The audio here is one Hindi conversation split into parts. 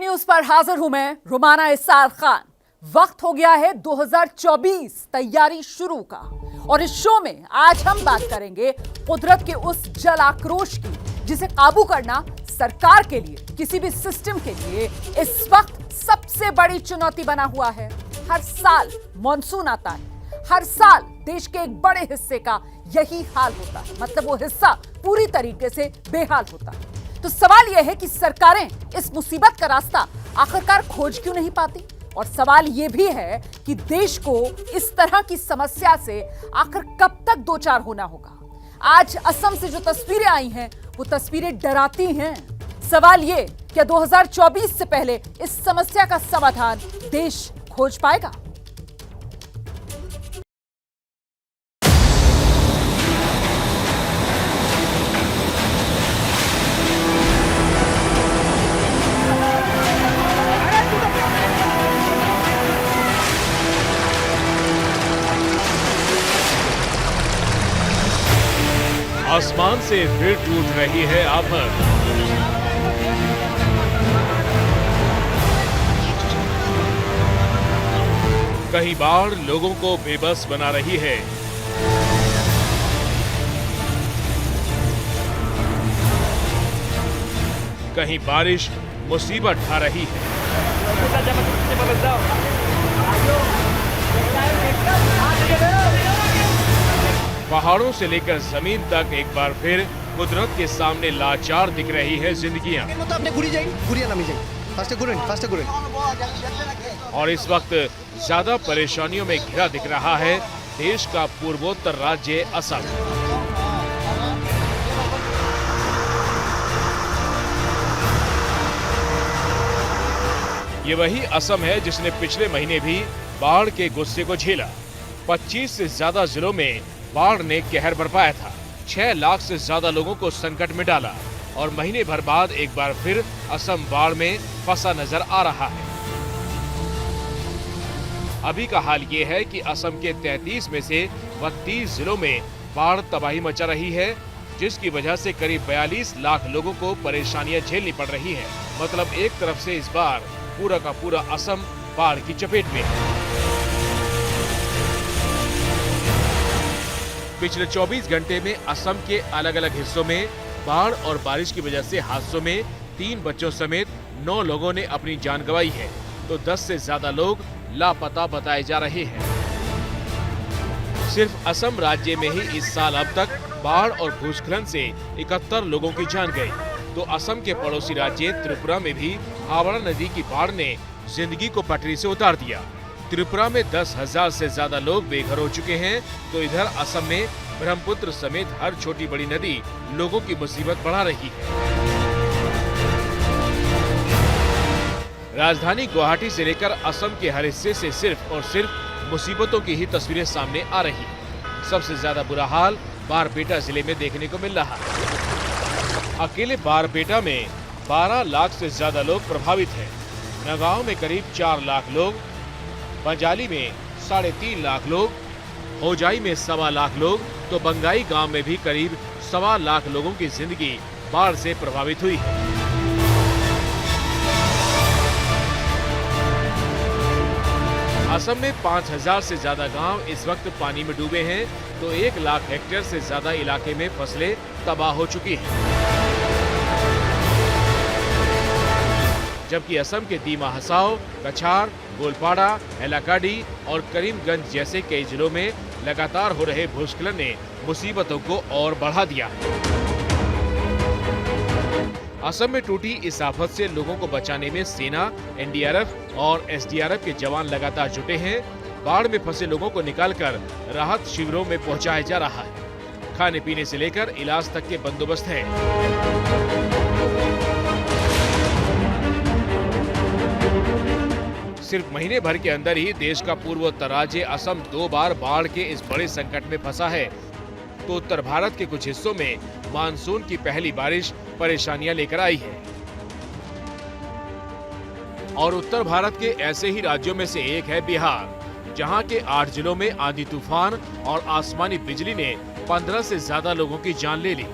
न्यूज पर हाजिर हूं मैं रुमाना इसार खान। वक्त हो गया है 2024 तैयारी शुरू का और इस शो में आज हम बात करेंगे कुदरत के उस जल आक्रोश की जिसे काबू करना सरकार के लिए, किसी भी सिस्टम के लिए इस वक्त सबसे बड़ी चुनौती बना हुआ है। हर साल मॉनसून आता है, हर साल देश के एक बड़े हिस्से का यही हाल होता है, मतलब वो हिस्सा पूरी तरीके से बेहाल होता है। तो सवाल यह है कि सरकारें इस मुसीबत का रास्ता आखिरकार खोज क्यों नहीं पाती, और सवाल यह भी है कि देश को इस तरह की समस्या से आखिर कब तक दो चार होना होगा। आज असम से जो तस्वीरें आई हैं वो तस्वीरें डराती हैं। सवाल ये, क्या 2024 से पहले इस समस्या का समाधान देश खोज पाएगा? आसमान से फिर टूट रही है आफत। कहीं बाढ़ लोगों को बेबस बना रही है, कहीं बारिश मुसीबत ढा रही है। पहाड़ों से लेकर जमीन तक एक बार फिर कुदरत के सामने लाचार दिख रही है जिंदगियां। और इस वक्त ज्यादा परेशानियों में घिरा दिख रहा है देश का पूर्वोत्तर राज्य असम। ये वही असम है जिसने पिछले महीने भी बाढ़ के गुस्से को झेला। 25 से ज्यादा जिलों में बाढ़ ने कहर बरपाया था। 6 लाख से ज्यादा लोगों को संकट में डाला और महीने भर बाद एक बार फिर असम बाढ़ में फंसा नजर आ रहा है। अभी का हाल ये है कि असम के 33 में से 32 जिलों में बाढ़ तबाही मचा रही है, जिसकी वजह से करीब 42 लाख लोगों को परेशानियां झेलनी पड़ रही है। मतलब एक तरफ से इस बार पूरा का पूरा असम बाढ़ की चपेट में है। पिछले 24 घंटे में असम के अलग अलग हिस्सों में बाढ़ और बारिश की वजह से हादसों में 3 बच्चों समेत 9 लोगों ने अपनी जान गंवाई है, तो 10 से ज्यादा लोग लापता बताए जा रहे हैं। सिर्फ असम राज्य में ही इस साल अब तक बाढ़ और भूस्खलन से 71 लोगों की जान गई। तो असम के पड़ोसी राज्य त्रिपुरा में भी हावड़ा नदी की बाढ़ ने जिंदगी को पटरी से उतार दिया। त्रिपुरा में 10,000 से ज्यादा लोग बेघर हो चुके हैं, तो इधर असम में ब्रह्मपुत्र समेत हर छोटी बड़ी नदी लोगों की मुसीबत बढ़ा रही है। राजधानी गुवाहाटी से लेकर असम के हर हिस्से से सिर्फ और सिर्फ मुसीबतों की ही तस्वीरें सामने आ रही है। सबसे ज्यादा बुरा हाल बारपेटा जिले में देखने को मिल रहा है। अकेले बारपेटा में 12 लाख से ज्यादा लोग प्रभावित हैं। नगांव में करीब 4 लाख लोग, बंजाली में 3.5 लाख लोग, होजाई में 1.25 लाख लोग, तो बंगाई गांव में भी करीब 1.25 लाख लोगों की जिंदगी बाढ़ से प्रभावित हुई है। असम में 5,000 से ज्यादा गांव इस वक्त पानी में डूबे हैं, तो 1 लाख हेक्टेयर से ज्यादा इलाके में फसलें तबाह हो चुकी हैं। जबकि असम के दीमा हसाओ, कछार, गोलपाड़ा, हैलाकाडी और करीमगंज जैसे कई जिलों में लगातार हो रहे भूस्खलन ने मुसीबतों को और बढ़ा दिया है। असम में टूटी इस आफत से लोगों को बचाने में सेना, एनडीआरएफ और एसडीआरएफ के जवान लगातार जुटे हैं। बाढ़ में फंसे लोगों को निकालकर राहत शिविरों में पहुंचाया जा रहा है। खाने पीने से लेकर इलाज तक के बंदोबस्त है। सिर्फ महीने भर के अंदर ही देश का पूर्वोत्तर राज्य असम 2 बार बाढ़ के इस बड़े संकट में फंसा है। तो उत्तर भारत के कुछ हिस्सों में मानसून की पहली बारिश परेशानियां लेकर आई है। और उत्तर भारत के ऐसे ही राज्यों में से एक है बिहार, जहां के 8 जिलों में आंधी तूफान और आसमानी बिजली ने 15 से ज्यादा लोगों की जान ले ली।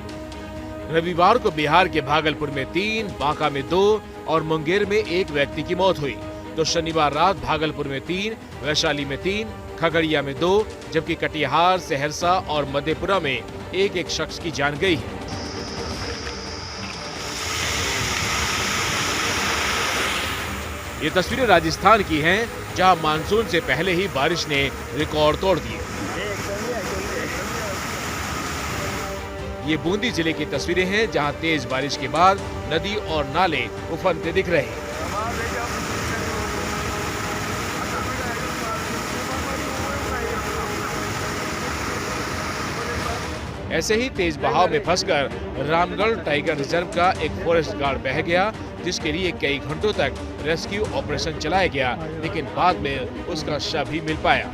रविवार को बिहार के भागलपुर में 3, बांका में 2, और मुंगेर में 1 व्यक्ति की मौत हुई। तो शनिवार रात भागलपुर में 3, वैशाली में 3, खगड़िया में 2, जबकि कटिहार, सहरसा और मधेपुरा में 1-1 शख्स की जान गई है। ये तस्वीरें राजस्थान की हैं, जहां मानसून से पहले ही बारिश ने रिकॉर्ड तोड़ दिए। ये बूंदी जिले की तस्वीरें हैं, जहां तेज बारिश के बाद नदी और नाले उफनते दिख रहे हैं। ऐसे ही तेज बहाव में फंसकर रामगढ़ टाइगर रिजर्व का एक फॉरेस्ट गार्ड बह गया, जिसके लिए कई घंटों तक रेस्क्यू ऑपरेशन चलाया गया, लेकिन बाद में उसका शव ही मिल पाया।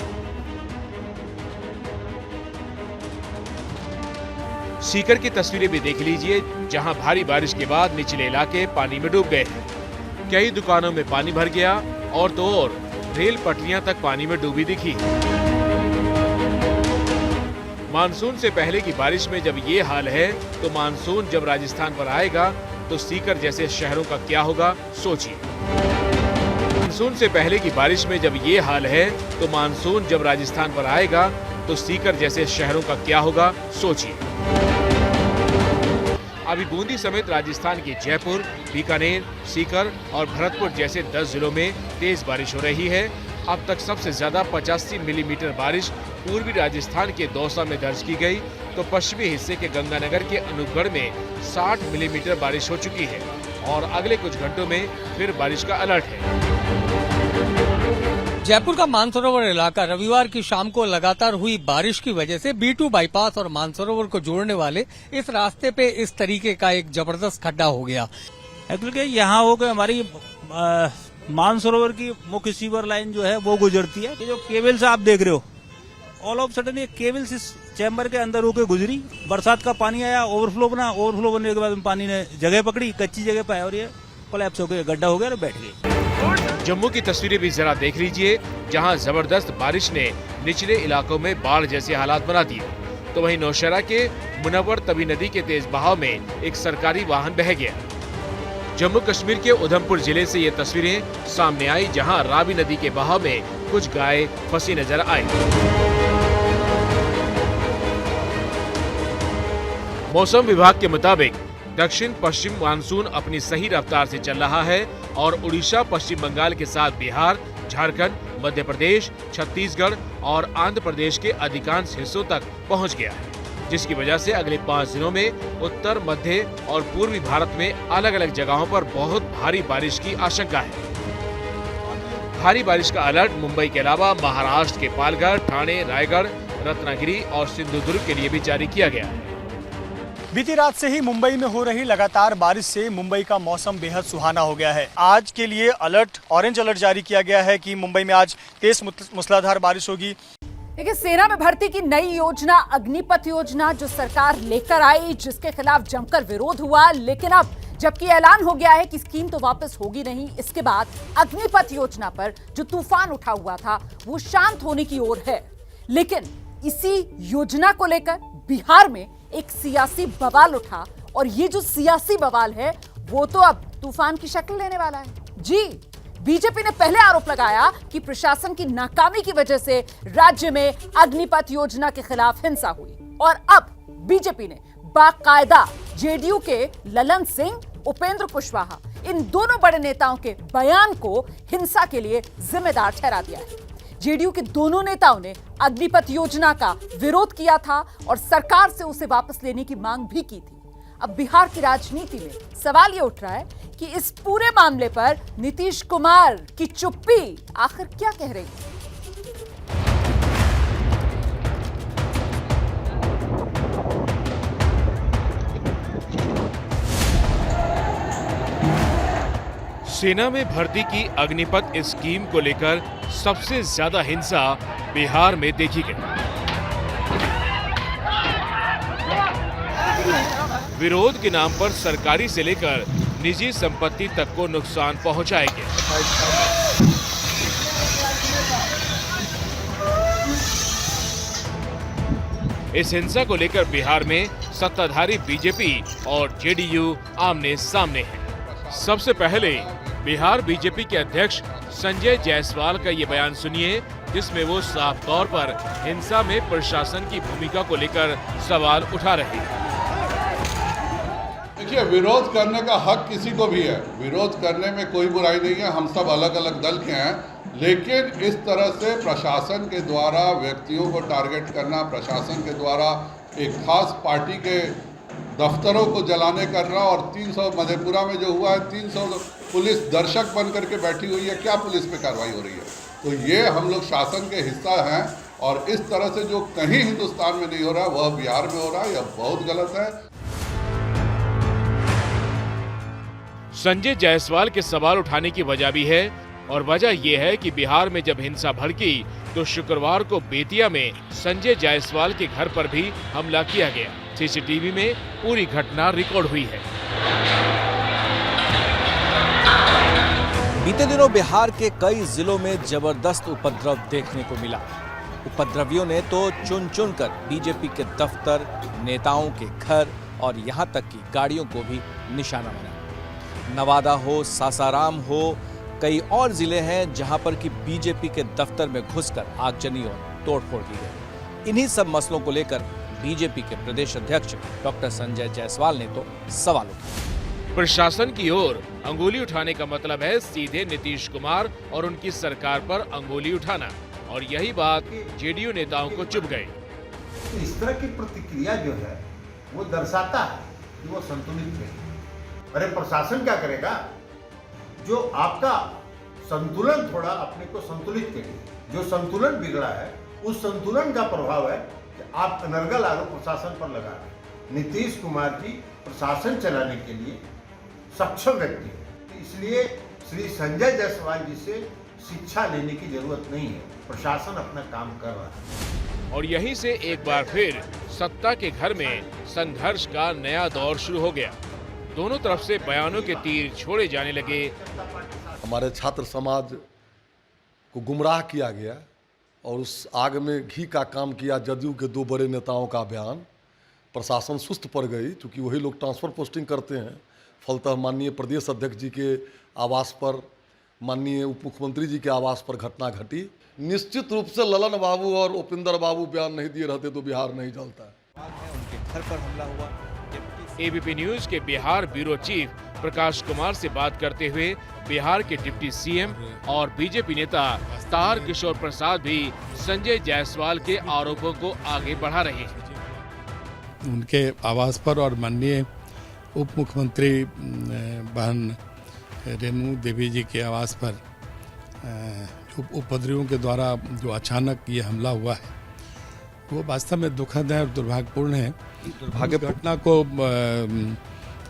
सीकर की तस्वीरें भी देख लीजिए, जहां भारी बारिश के बाद निचले इलाके पानी में डूब गए। कई दुकानों में पानी भर गया और तो और रेल पटरियां तक पानी में डूबी दिखी। मानसून से पहले की बारिश में जब ये हाल है, तो मानसून जब राजस्थान पर आएगा तो सीकर जैसे शहरों का क्या होगा, सोचिए। मानसून से पहले की बारिश में जब ये हाल है, तो मानसून जब राजस्थान पर आएगा तो सीकर जैसे शहरों का क्या होगा, सोचिए। अभी बूंदी समेत राजस्थान के जयपुर, बीकानेर, सीकर और भरतपुर जैसे 10 जिलों में तेज बारिश हो रही है। अब तक सबसे ज्यादा 85 मिलीमीटर बारिश पूर्वी राजस्थान के दौसा में दर्ज की गई, तो पश्चिमी हिस्से के गंगानगर के अनूपगढ़ में 60 मिलीमीटर बारिश हो चुकी है और अगले कुछ घंटों में फिर बारिश का अलर्ट है। जयपुर का मानसरोवर इलाका रविवार की शाम को लगातार हुई बारिश की वजह से B2 बाईपास और मानसरोवर को जोड़ने वाले इस रास्ते पे इस तरीके का एक जबरदस्त खड्डा हो गया। एक्चुअली यहाँ हो गए हमारी मानसरोवर की मुख्य सीवर लाइन जो है वो गुजरती है। ये जो केबल्स आप देख रहे हो, ऑल ऑफ सडन ये केबल्स इस चैम्बर के अंदर होकर गुजरी। बरसात का पानी आया, ओवरफ्लो बना, ओवरफ्लो बनने के बाद पानी ने जगह पकड़ी, कच्ची जगह पे और ये कोलैप्स हो गया, गड्ढा हो गया और बैठ गई। जम्मू की तस्वीरें भी जरा देख लीजिए, जहां जबरदस्त बारिश ने निचले इलाकों में बाढ़ जैसे हालात बना दिए। तो वहीं नौशहरा के मुनव्वर तवी नदी के तेज बहाव में एक सरकारी वाहन बह गया। जम्मू कश्मीर के उधमपुर जिले से ये तस्वीरें सामने आई, जहां रावी नदी के बहाव में कुछ गाय फंसी नजर आई। मौसम विभाग के मुताबिक दक्षिण पश्चिम मानसून अपनी सही रफ्तार से चल रहा है और उड़ीसा, पश्चिम बंगाल के साथ बिहार, झारखंड, मध्य प्रदेश, छत्तीसगढ़ और आंध्र प्रदेश के अधिकांश हिस्सों तक पहुंच गया है, जिसकी वजह से अगले 5 दिनों में उत्तर, मध्य और पूर्वी भारत में अलग अलग जगहों पर बहुत भारी बारिश की आशंका है। भारी बारिश का अलर्ट मुंबई के अलावा महाराष्ट्र के पालघर, ठाणे, रायगढ़, रत्नागिरी और सिंधुदुर्ग के लिए भी जारी किया गया है। बीती रात से ही मुंबई में हो रही लगातार बारिश से मुंबई का मौसम बेहद सुहाना हो गया है। आज के लिए ऑरेंज अलर्ट जारी किया गया है कि मुंबई में आज तेज मूसलाधार बारिश होगी। देखिए, सेना में भर्ती की नई योजना अग्निपथ योजना जो सरकार लेकर आई, जिसके खिलाफ जमकर विरोध हुआ, लेकिन अब जबकि ऐलान हो गया है कि स्कीम तो वापस होगी नहीं, इसके बाद अग्निपथ योजना पर जो तूफान उठा हुआ था वो शांत होने की ओर है। लेकिन इसी योजना को लेकर बिहार में एक सियासी बवाल उठा और ये जो सियासी बवाल है वो तो अब तूफान की शक्ल लेने वाला है। जी, बीजेपी ने पहले आरोप लगाया कि प्रशासन की नाकामी की वजह से राज्य में अग्निपथ योजना के खिलाफ हिंसा हुई, और अब बीजेपी ने बाकायदा जेडीयू के ललन सिंह, उपेंद्र कुशवाहा, इन दोनों बड़े नेताओं के बयान को हिंसा के लिए जिम्मेदार ठहरा दिया है। जेडीयू के दोनों नेताओं ने अग्निपथ योजना का विरोध किया था और सरकार से उसे वापस लेने की मांग भी की थी। अब बिहार की राजनीति में सवाल ये उठ रहा है कि इस पूरे मामले पर नीतीश कुमार की चुप्पी आखिर क्या कह रही है। सेना में भर्ती की अग्निपथ स्कीम को लेकर सबसे ज्यादा हिंसा बिहार में देखी गई। विरोध के नाम पर सरकारी से लेकर निजी संपत्ति तक को नुकसान पहुंचाया गया। इस हिंसा को लेकर बिहार में सत्ताधारी बीजेपी और जेडीयू आमने सामने हैं। सबसे पहले बिहार बीजेपी के अध्यक्ष संजय जायसवाल का ये बयान सुनिए, जिसमें वो साफ तौर पर हिंसा में प्रशासन की भूमिका को लेकर सवाल उठा रहे हैं। देखिए, विरोध करने का हक किसी को भी है, विरोध करने में कोई बुराई नहीं है, हम सब अलग अलग दल के हैं, लेकिन इस तरह से प्रशासन के द्वारा व्यक्तियों को टारगेट करना, प्रशासन के द्वारा एक खास पार्टी के दफ्तरों को जलाने करना, और 300 मधेपुरा में जो हुआ है, 300 पुलिस दर्शक बन करके बैठी हुई है, क्या पुलिस पे कार्रवाई हो रही है? तो ये हम लोग शासन के हिस्सा हैं, और इस तरह से जो कहीं हिंदुस्तान में नहीं हो रहा वह बिहार में हो रहा है, यह बहुत गलत है। संजय जायसवाल के सवाल उठाने की वजह भी है, और वजह यह है कि बिहार में जब हिंसा भड़की तो शुक्रवार को बेतिया में संजय जायसवाल के घर पर भी हमला किया गया। सीसीटीवी में पूरी घटना रिकॉर्ड हुई है। बीते दिनों बिहार के कई जिलों में जबरदस्त उपद्रव देखने को मिला। उपद्रवियों ने तो चुन चुन कर बीजेपी के दफ्तर, नेताओं के घर और यहां तक की गाड़ियों को भी निशाना बनाया। नवादा हो, सासाराम हो, कई और जिले हैं जहां पर कि बीजेपी के दफ्तर में घुसकर आगजनी और तोड़फोड़ की गई। इन्हीं सब मसलों को लेकर बीजेपी के प्रदेश अध्यक्ष डॉक्टर संजय जायसवाल ने तो सवाल उठाए। प्रशासन की ओर अंगुली उठाने का मतलब है सीधे नीतीश कुमार और उनकी सरकार पर अंगुली उठाना, और यही बात जेडीयू नेताओं को चुभ गई। इस तरह की प्रतिक्रिया जो है वो दर्शाता है कि वो संतुलित नहीं। अरे प्रशासन क्या करेगा? जो आपका संतुलन, थोड़ा अपने को संतुलित करिए। जो संतुलन बिगड़ा है उस संतुलन का प्रभाव है कि आप अनर्गल आरोप प्रशासन पर लगा रहे हैं। नीतीश कुमार जी प्रशासन चलाने के लिए सक्षम व्यक्ति है, इसलिए श्री संजय जायसवाल जी से शिक्षा लेने की जरूरत नहीं है। प्रशासन अपना काम कर रहा है। और यहीं से एक बार फिर सत्ता के घर में संघर्ष का नया दौर शुरू हो गया। दोनों तरफ से बयानों के तीर छोड़े जाने लगे। हमारे छात्र समाज को गुमराह किया गया और उस आग में घी का काम किया जदयू के दो बड़े नेताओं का बयान। प्रशासन सुस्त पड़ गई, क्योंकि वही लोग ट्रांसफर पोस्टिंग करते हैं। फलतः माननीय प्रदेश अध्यक्ष जी के आवास पर, माननीय उप मुख्यमंत्री जी के आवास पर घटना घटी। निश्चित रूप से ललन बाबू और उपिंदर बाबू बयान नहीं दिए रहते तो बिहार नहीं चलता। उनके घर पर हमला हुआ। एबीपी न्यूज के बिहार ब्यूरो चीफ प्रकाश कुमार से बात करते हुए बिहार के डिप्टी सीएम और बीजेपी नेता तार किशोर प्रसाद भी संजय जायसवाल के आरोपों को आगे बढ़ा रहे हैं। उनके आवास पर और माननीय उप मुख्यमंत्री बहन रेणु देवी जी के आवास पर उपद्रवियों के द्वारा जो अचानक ये हमला हुआ है वो वास्तव में दुखद है और दुर्भाग्यपूर्ण है। इस घटना को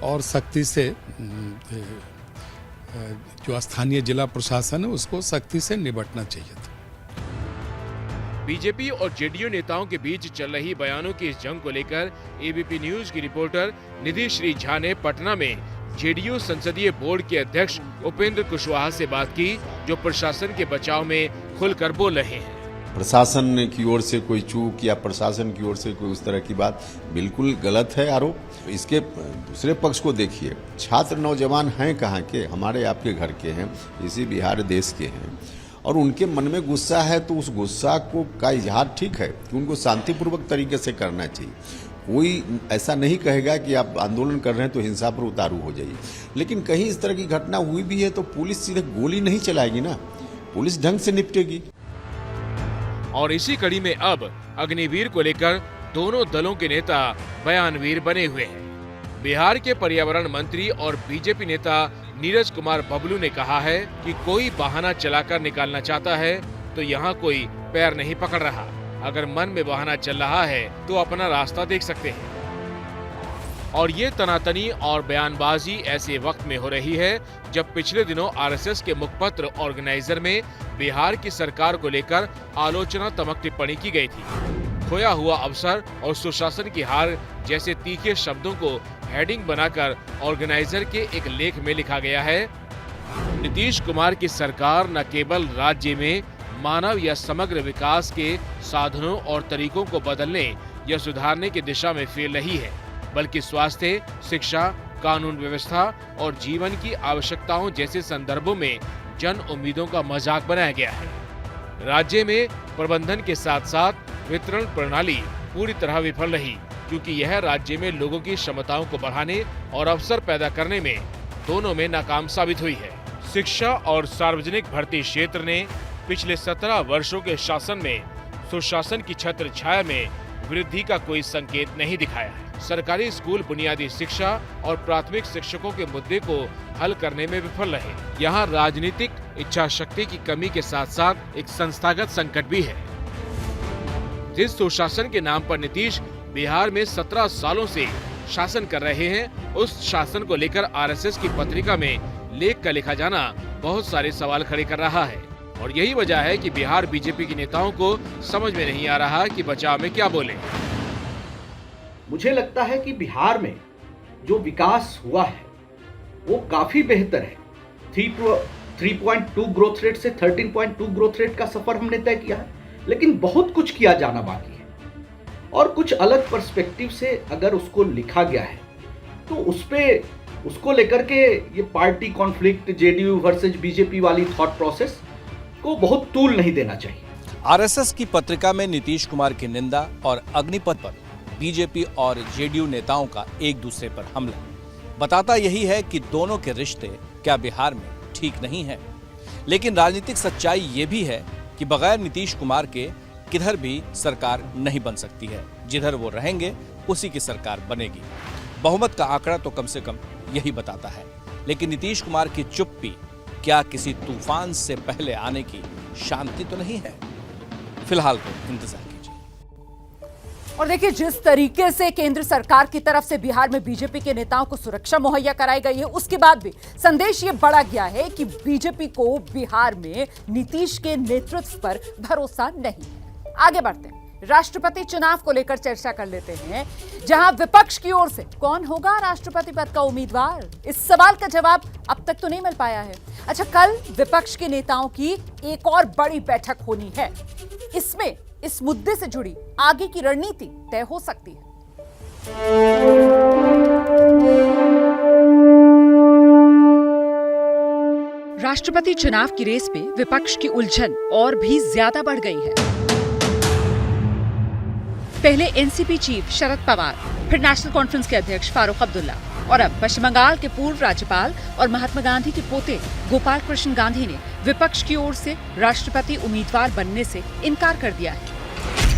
और सख्ती से जो स्थानीय जिला प्रशासन है उसको सख्ती से निपटना चाहिए था। बीजेपी और जेडीयू नेताओं के बीच चल रही बयानों की इस जंग को लेकर एबीपी न्यूज की रिपोर्टर निधि श्री झा ने पटना में जेडीयू संसदीय बोर्ड के अध्यक्ष उपेंद्र कुशवाहा से बात की, जो प्रशासन के बचाव में खुलकर बोल रहे हैं। प्रशासन की ओर से कोई चूक या प्रशासन की ओर से कोई उस तरह की बात बिल्कुल गलत है आरोप। इसके दूसरे पक्ष को देखिए, छात्र नौजवान हैं कहाँ के, हमारे आपके घर के हैं, इसी बिहार देश के हैं, और उनके मन में गुस्सा है तो उस गुस्सा को का इजहार ठीक है कि उनको शांतिपूर्वक तरीके से करना चाहिए। कोई ऐसा नहीं कहेगा कि आप आंदोलन कर रहे हैं तो हिंसा पर उतारू हो जाइए, लेकिन कहीं इस तरह की घटना हुई भी है तो पुलिस सीधे गोली नहीं चलाएगी ना, पुलिस ढंग से निपटेगी। और इसी कड़ी में अब अग्निवीर को लेकर दोनों दलों के नेता बयानवीर बने हुए हैं। बिहार के पर्यावरण मंत्री और बीजेपी नेता नीरज कुमार बबलू ने कहा है कि कोई बहाना चलाकर निकालना चाहता है तो यहाँ कोई पैर नहीं पकड़ रहा। अगर मन में बहाना चल रहा है तो अपना रास्ता देख सकते हैं। और ये तनातनी और बयानबाजी ऐसे वक्त में हो रही है जब पिछले दिनों आरएसएस के मुखपत्र ऑर्गेनाइजर में बिहार की सरकार को लेकर आलोचनात्मक टिप्पणी की गई थी। खोया हुआ अवसर और सुशासन की हार जैसे तीखे शब्दों को हेडिंग बनाकर ऑर्गेनाइजर के एक लेख में लिखा गया है, नीतीश कुमार की सरकार न केवल राज्य में मानव या समग्र विकास के साधनों और तरीकों को बदलने या सुधारने की दिशा में फेल रही है, बल्कि स्वास्थ्य, शिक्षा, कानून व्यवस्था और जीवन की आवश्यकताओं जैसे संदर्भों में जन उम्मीदों का मजाक बनाया गया है। राज्य में प्रबंधन के साथ साथ वितरण प्रणाली पूरी तरह विफल रही, क्योंकि यह राज्य में लोगों की क्षमताओं को बढ़ाने और अवसर पैदा करने में दोनों में नाकाम साबित हुई है। शिक्षा और सार्वजनिक भर्ती क्षेत्र ने पिछले 17 वर्षों के शासन में सुशासन की छत्र छाया में वृद्धि का कोई संकेत नहीं दिखाया है। सरकारी स्कूल बुनियादी शिक्षा और प्राथमिक शिक्षकों के मुद्दे को हल करने में विफल रहे। यहाँ राजनीतिक इच्छा शक्ति की कमी के साथ साथ एक संस्थागत संकट भी है। जिस सुशासन के नाम पर नीतीश बिहार में 17 सालों से शासन कर रहे हैं, उस शासन को लेकर आरएसएस की पत्रिका में लेख का लिखा जाना बहुत सारे सवाल खड़े कर रहा है। और यही वजह है कि बिहार बीजेपी के नेताओं को समझ में नहीं आ रहा कि बचाव में क्या बोले। मुझे लगता है कि बिहार में जो विकास हुआ है वो काफी बेहतर है। 3.2 ग्रोथ रेट से 13.2 ग्रोथ रेट का सफर हमने तय किया है, लेकिन बहुत कुछ किया जाना बाकी है। और कुछ अलग पर्सपेक्टिव से अगर उसको लिखा गया है तो उसको लेकर के ये party conflict, JDU versus BJP वाली थॉट प्रोसेस को बहुत तूल नहीं देना चाहिए। आरएसएस की पत्रिका में नीतीश कुमार की निंदा और अग्निपथ पर बीजेपी और जेडीयू नेताओं का एक दूसरे पर हमला बताता यही है कि दोनों के रिश्ते क्या बिहार में ठीक नहीं है। लेकिन राजनीतिक सच्चाई ये भी है कि बगैर नीतीश कुमार के किधर भी सरकार नहीं बन सकती है। जिधर वो रहेंगे उसी की सरकार बनेगी। बहुमत का आंकड़ा तो कम से कम यही बताता है। लेकिन नीतीश कुमार की चुप्पी क्या किसी तूफान से पहले आने की शांति तो नहीं है? फिलहाल तो इंतजार कीजिए। और देखिए, जिस तरीके से केंद्र सरकार की तरफ से बिहार में बीजेपी के नेताओं को सुरक्षा मुहैया कराई गई है, उसके बाद भी संदेश ये बड़ा गया है कि बीजेपी को बिहार में नीतीश के नेतृत्व पर भरोसा नहीं है। आगे बढ़ते हैं, राष्ट्रपति चुनाव को लेकर चर्चा कर लेते हैं, जहां विपक्ष की ओर से कौन होगा राष्ट्रपति पद का उम्मीदवार, इस सवाल का जवाब अब तक तो नहीं मिल पाया है। अच्छा, कल विपक्ष के नेताओं की एक और बड़ी बैठक होनी है। इसमें इस मुद्दे से जुड़ी आगे की रणनीति तय हो सकती है। राष्ट्रपति चुनाव की रेस में विपक्ष की उलझन और भी ज्यादा बढ़ गई है। पहले एनसीपी चीफ शरद पवार, फिर नेशनल कॉन्फ्रेंस के अध्यक्ष फारूक अब्दुल्ला और अब पश्चिम बंगाल के पूर्व राज्यपाल और महात्मा गांधी के पोते गोपाल कृष्ण गांधी ने विपक्ष की ओर से राष्ट्रपति उम्मीदवार बनने से इनकार कर दिया है।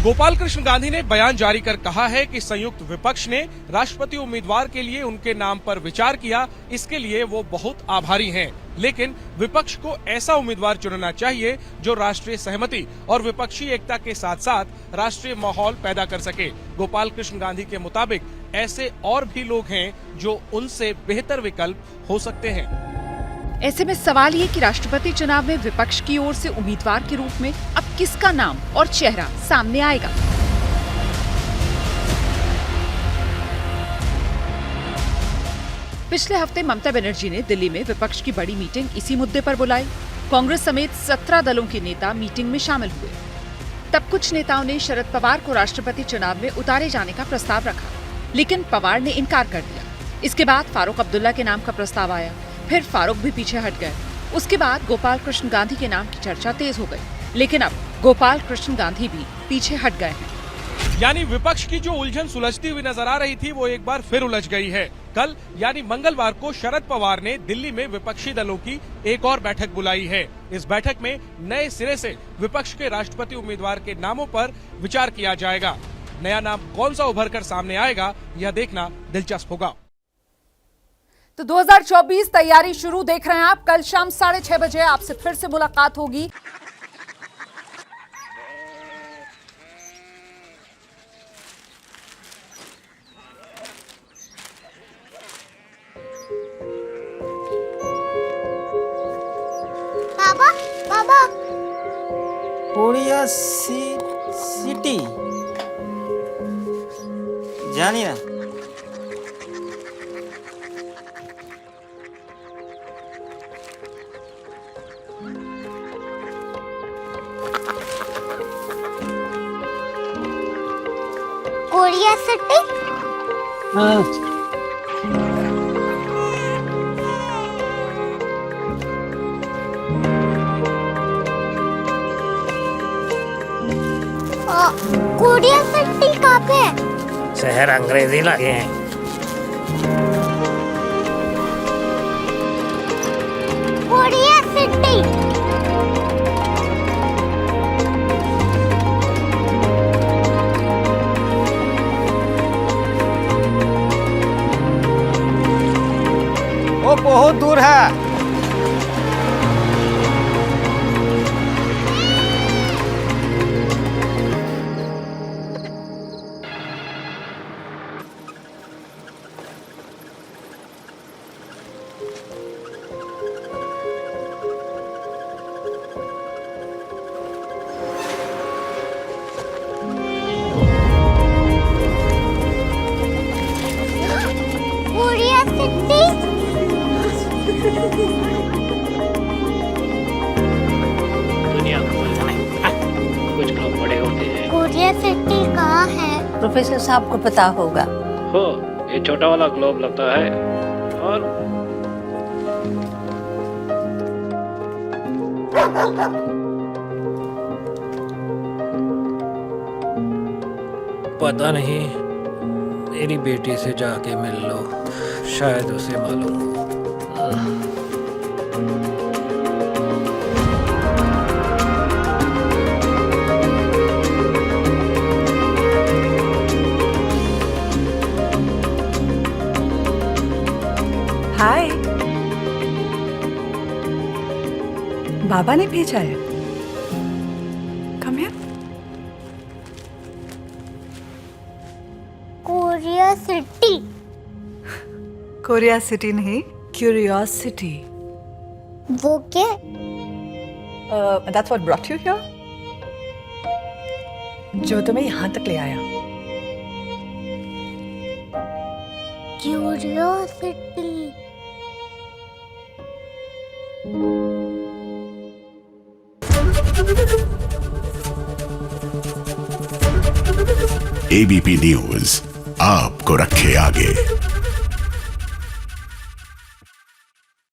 गोपाल कृष्ण गांधी ने बयान जारी कर कहा है कि संयुक्त विपक्ष ने राष्ट्रपति उम्मीदवार के लिए उनके नाम पर विचार किया, इसके लिए वो बहुत आभारी हैं। लेकिन विपक्ष को ऐसा उम्मीदवार चुनना चाहिए जो राष्ट्रीय सहमति और विपक्षी एकता के साथ साथ राष्ट्रीय माहौल पैदा कर सके। गोपाल कृष्ण गांधी के मुताबिक ऐसे और भी लोग हैं जो उनसे बेहतर विकल्प हो सकते हैं। ऐसे में सवाल ये कि राष्ट्रपति चुनाव में विपक्ष की ओर से उम्मीदवार के रूप में अब किसका नाम और चेहरा सामने आएगा। पिछले हफ्ते ममता बनर्जी ने दिल्ली में विपक्ष की बड़ी मीटिंग इसी मुद्दे पर बुलाई। कांग्रेस समेत 17 दलों के नेता मीटिंग में शामिल हुए। तब कुछ नेताओं ने शरद पवार को राष्ट्रपति चुनाव में उतारे जाने का प्रस्ताव रखा, लेकिन पवार ने इनकार कर दिया। इसके बाद फारूक अब्दुल्ला के नाम का प्रस्ताव आया, फिर फारूक भी पीछे हट गए। उसके बाद गोपाल कृष्ण गांधी के नाम की चर्चा तेज हो गई, लेकिन अब गोपाल कृष्ण गांधी भी पीछे हट गए हैं। यानी विपक्ष की जो उलझन सुलझती हुई नजर आ रही थी वो एक बार फिर उलझ गई है। कल यानी मंगलवार को शरद पवार ने दिल्ली में विपक्षी दलों की एक और बैठक बुलाई है। इस बैठक में नए सिरे से विपक्ष के राष्ट्रपति उम्मीदवार के नामों पर विचार किया जाएगा। नया नाम कौन सा उभर कर सामने आएगा, यह देखना दिलचस्प होगा। तो 2024 तैयारी शुरू देख रहे हैं आप। कल शाम 6:30 बजे आपसे फिर से मुलाकात होगी। बाबा बाबा कोरिया सिटी जानी ना। Korea city? हाँ। क्यूरियोसिटी कहाँ पे है? शहर अंग्रेजी लगे हैं। क्यूरियोसिटी। वो बहुत दूर है। दुनिया कुछ लोग बड़े होते हैं। क्यूरियोसिटी कहाँ है? प्रोफेसर साहब को पता होगा। हो, ये छोटा वाला ग्लोब लगता है और पता नहीं, मेरी बेटी से जाके मिल लो, शायद उसे मालूम हो। हाय, बाबा ने भेजा है। Come here. क्यूरियोसिटी। क्यूरियोसिटी नहीं, क्यूरियोसिटी। वो क्या? That's what brought you here? जो तुम्हें यहाँ तक ले आया। क्यूरियोसिटी। एबीपी न्यूज आपको रखे आगे।